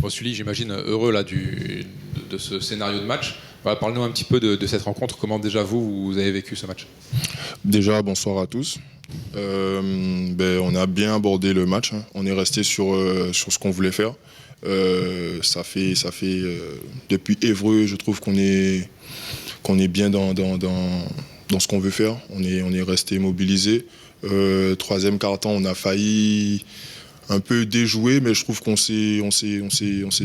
Bon, Sully, j'imagine heureux là, de ce scénario de match. Voilà, parle-nous un petit peu de cette rencontre. Comment déjà vous avez vécu ce match? Déjà, bonsoir à tous. On a bien abordé le match. On est resté sur ce qu'on voulait faire. Ça fait depuis Évreux, je trouve qu'on est bien dans ce qu'on veut faire. On est resté mobilisé. Troisième quart-temps, on a failli un peu déjoué, mais je trouve qu'on s'est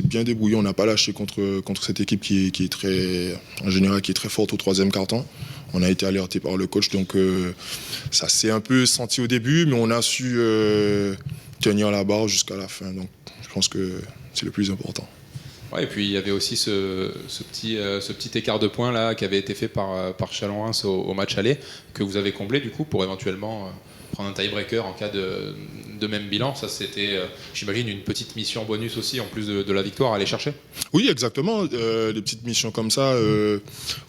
bien débrouillé. On n'a pas lâché contre cette équipe qui est très, en général, qui est très forte au troisième quart-temps. On a été alerté par le coach, donc ça s'est un peu senti au début, mais on a su tenir la barre jusqu'à la fin. Donc je pense que c'est le plus important. Ouais, et puis il y avait aussi ce petit écart de points là qui avait été fait par Châlons-Reims au match aller, que vous avez comblé du coup pour éventuellement prendre un tie-breaker en cas de même bilan. Ça, c'était, j'imagine, une petite mission bonus aussi, en plus de la victoire, à aller chercher. Oui, exactement. Des petites missions comme ça,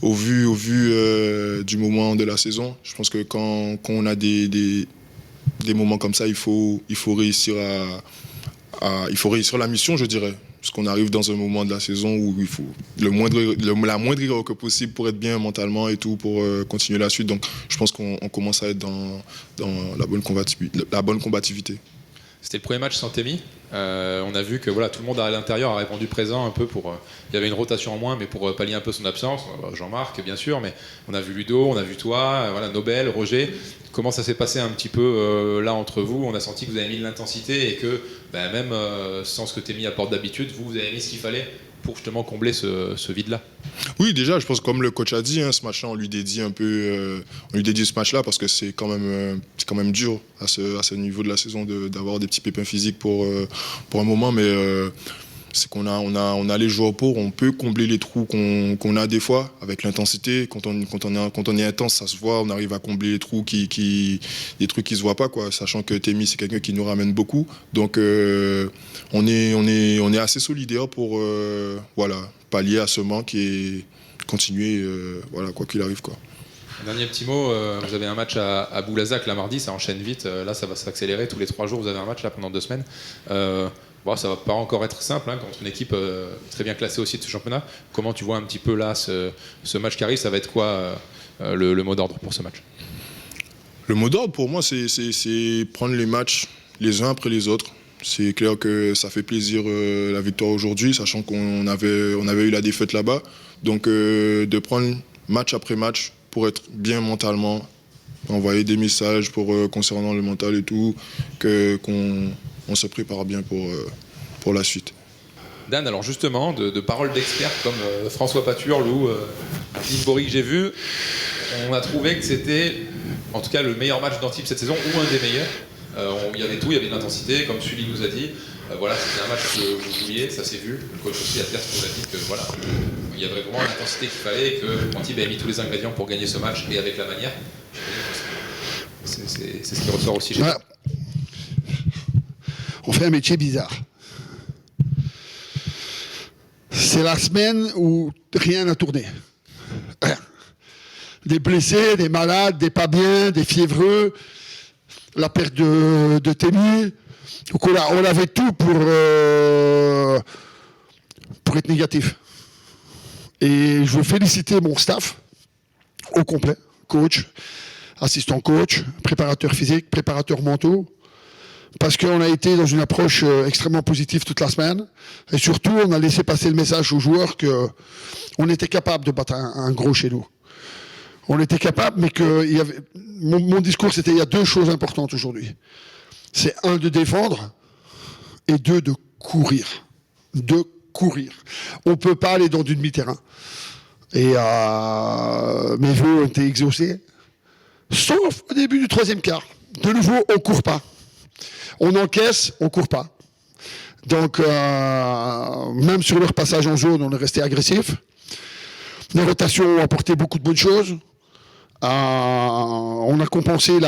au vu du moment de la saison. Je pense que quand on a des moments comme ça, il faut réussir il faut réussir la mission, je dirais. Parce qu'on arrive dans un moment de la saison où il faut la moindre erreur que possible pour être bien mentalement et tout, pour continuer la suite. Donc je pense qu'on commence à être dans la bonne combativité. C'était le premier match sans Témi. On a vu que voilà, tout le monde à l'intérieur a répondu présent un peu il y avait une rotation en moins, mais pour pallier un peu son absence. Jean-Marc, bien sûr, mais on a vu Ludo, on a vu toi, voilà, Nobel, Roger. Comment ça s'est passé un petit peu là entre vous? On a senti que vous avez mis de l'intensité et que même sans ce que Témi apporte d'habitude, vous avez mis ce qu'il fallait pour justement combler ce vide-là. Oui, déjà, je pense que comme le coach a dit, ce match-là, on lui dédie ce match-là parce que c'est quand même dur à ce niveau de la saison d'avoir des petits pépins physiques pour un moment, mais c'est qu'on a les joueurs pour, on peut combler les trous qu'on a des fois avec l'intensité. Quand on est intense, ça se voit, on arrive à combler les trous des trucs qui se voient pas, quoi. Sachant que Témi, c'est quelqu'un qui nous ramène beaucoup, donc on est assez solidaire pour pallier à ce manque et continuer quoi qu'il arrive, quoi. Un dernier petit mot, vous avez un match à Boulazac la mardi, ça enchaîne vite, là ça va s'accélérer, tous les 3 jours vous avez un match là pendant 2 semaines. Ça va pas encore être simple contre une équipe très bien classée aussi de ce championnat. Comment tu vois un petit peu là ce match qui arrive? Ça va être quoi le mot d'ordre pour ce match? Le mot d'ordre pour moi c'est prendre les matchs les uns après les autres. C'est clair que ça fait plaisir la victoire aujourd'hui, sachant qu'on avait eu la défaite là-bas. Donc de prendre match après match pour être bien mentalement, envoyer des messages concernant le mental et tout, qu'on se prépare bien pour la suite. Dan, alors justement, de paroles d'experts comme François Paturle ou Yves Bory que j'ai vu, on a trouvé que c'était en tout cas le meilleur match d'Antibes cette saison, ou un des meilleurs. Il y avait tout, il y avait de l'intensité, comme Sully nous a dit. C'était un match que vous vouliez, ça s'est vu. Le coach aussi atteste pour la dit que il y avait vraiment l'intensité qu'il fallait et que Antibes avait mis tous les ingrédients pour gagner ce match et avec la manière. C'est ce qui ressort aussi chez nous. On fait un métier bizarre. C'est la semaine où rien n'a tourné. Rien. Des blessés, des malades, des pas bien, des fiévreux, la perte de Témi. Donc on avait tout pour être négatif. Et je veux féliciter mon staff au complet, coach, assistant coach, préparateur physique, préparateur mentaux, parce qu'on a été dans une approche extrêmement positive toute la semaine. Et surtout, on a laissé passer le message aux joueurs qu'on était capable de battre un gros chez nous. On était capable, mais mon discours, c'était il y a 2 choses importantes aujourd'hui. C'est 1, de défendre, et 2, de courir. De courir. On ne peut pas aller dans du demi-terrain. Et mes vœux ont été exaucés, sauf au début du 3e quart. De nouveau, on ne court pas. On encaisse, on ne court pas. Donc, même sur leur passage en zone, on est resté agressif. Les rotations ont apporté beaucoup de bonnes choses. On a compensé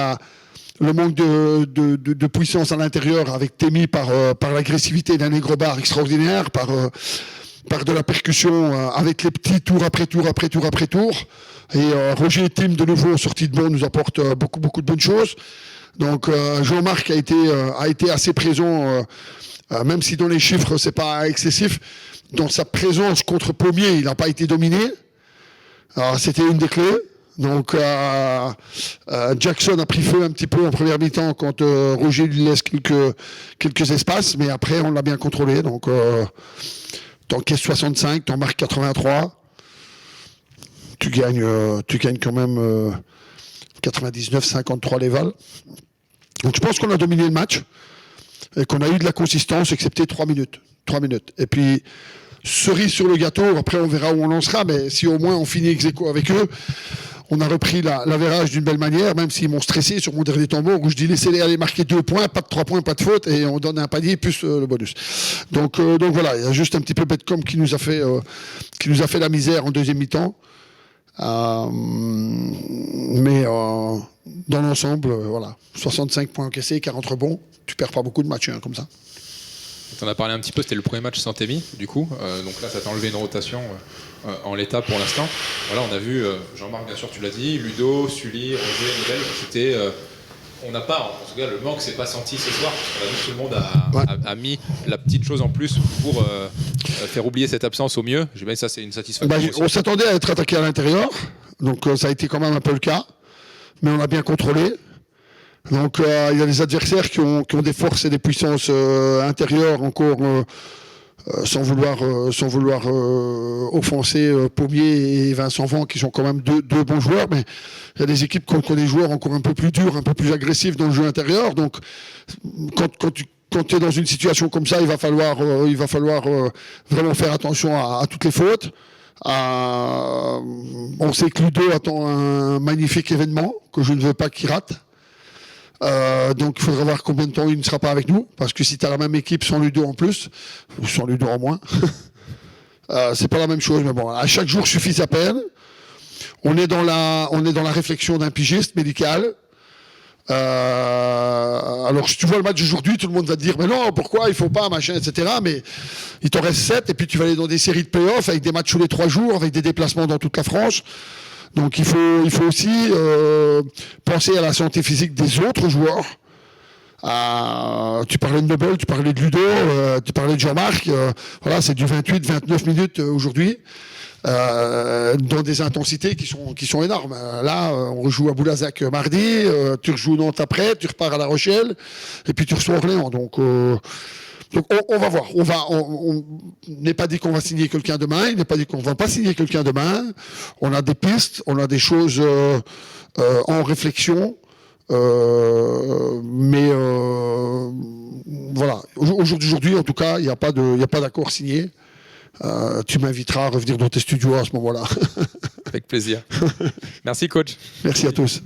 le manque de puissance à l'intérieur avec Témi par l'agressivité d'un Aigrebar extraordinaire, par de la percussion avec les petits tours après tour après tour après tour. Et Roger et Tim, de nouveau, sortis de banc, nous apportent beaucoup de bonnes choses. Donc Jean-Marc a été assez présent Même si dans les chiffres, c'est pas excessif, dans sa présence contre Pommier, il n'a pas été dominé. Alors, c'était une des clés. Donc, Jackson a pris feu un petit peu en première mi-temps quand Roger lui laisse quelques espaces, mais après, on l'a bien contrôlé. Donc, t'encaisses 65, t'en marques 83. Tu gagnes quand même 99-53 les Vals. Donc, je pense qu'on a dominé le match et qu'on a eu de la consistance, excepté 3 minutes. 3 minutes. Et puis, cerise sur le gâteau, après on verra où on lancera, mais si au moins on finit ex-aequo avec eux, on a repris l'avérage d'une belle manière, même s'ils m'ont stressé sur mon dernier tambour, où je dis laissez-les aller marquer 2 points, pas de 3 points, pas de faute, et on donne un panier plus le bonus. Donc voilà, il y a juste un petit peu Betcom qui nous a fait la misère en deuxième mi-temps. Mais dans l'ensemble, voilà, 65 points encaissés, 40 rebonds, tu perds pas beaucoup de matchs comme ça. Tu en as parlé un petit peu, c'était le premier match sans Témi, du coup. Donc là, ça t'a enlevé une rotation en l'état pour l'instant. Voilà, on a vu, Jean-Marc, bien sûr, tu l'as dit, Ludo, Sully, Roger, Nivelle. C'était. On n'a pas, en tout cas, le manque s'est pas senti ce soir. On a vu que tout le monde a mis la petite chose en plus pour faire oublier cette absence au mieux. Je vais ça, c'est une satisfaction. On s'attendait à être attaqué à l'intérieur, donc ça a été quand même un peu le cas, mais on a bien contrôlé. Donc il y a des adversaires qui ont des forces et des puissances intérieures encore sans vouloir offenser Pommier et Vincent Van qui sont quand même deux bons joueurs, mais il y a des équipes qui ont des joueurs encore un peu plus durs, un peu plus agressifs dans le jeu intérieur. Donc quand tu es dans une situation comme ça, il va falloir vraiment faire attention à toutes les fautes. On sait que Ludo attend un magnifique événement que je ne veux pas qu'il rate. Donc il faudra voir combien de temps il ne sera pas avec nous, parce que si tu as la même équipe sans Ludo en plus, ou sans Ludo en moins, c'est pas la même chose. Mais bon, à chaque jour suffit sa peine. On est dans la réflexion d'un pigiste médical. Alors si tu vois le match d'aujourd'hui, tout le monde va te dire mais non, pourquoi il faut pas, machin, etc. Mais il t'en reste 7 et puis tu vas aller dans des séries de play-off avec des matchs tous les 3 jours, avec des déplacements dans toute la France. Donc il faut aussi penser à la santé physique des autres joueurs. Tu parlais de Nobel, tu parlais de Ludo, tu parlais de Jean-Marc. Voilà, c'est du 28-29 minutes aujourd'hui, dans des intensités qui sont énormes. Là, on rejoue à Boulazac mardi, tu rejoues Nantes après, tu repars à La Rochelle, et puis tu reçois Orléans. Donc on va voir. On n'est pas dit qu'on va signer quelqu'un demain. Il n'est pas dit qu'on va pas signer quelqu'un demain. On a des pistes, on a des choses en réflexion. Mais voilà. Aujourd'hui, en tout cas, il n'y a pas d'accord signé. Tu m'inviteras à revenir dans tes studios à ce moment-là. Avec plaisir. Merci, coach. Merci à tous.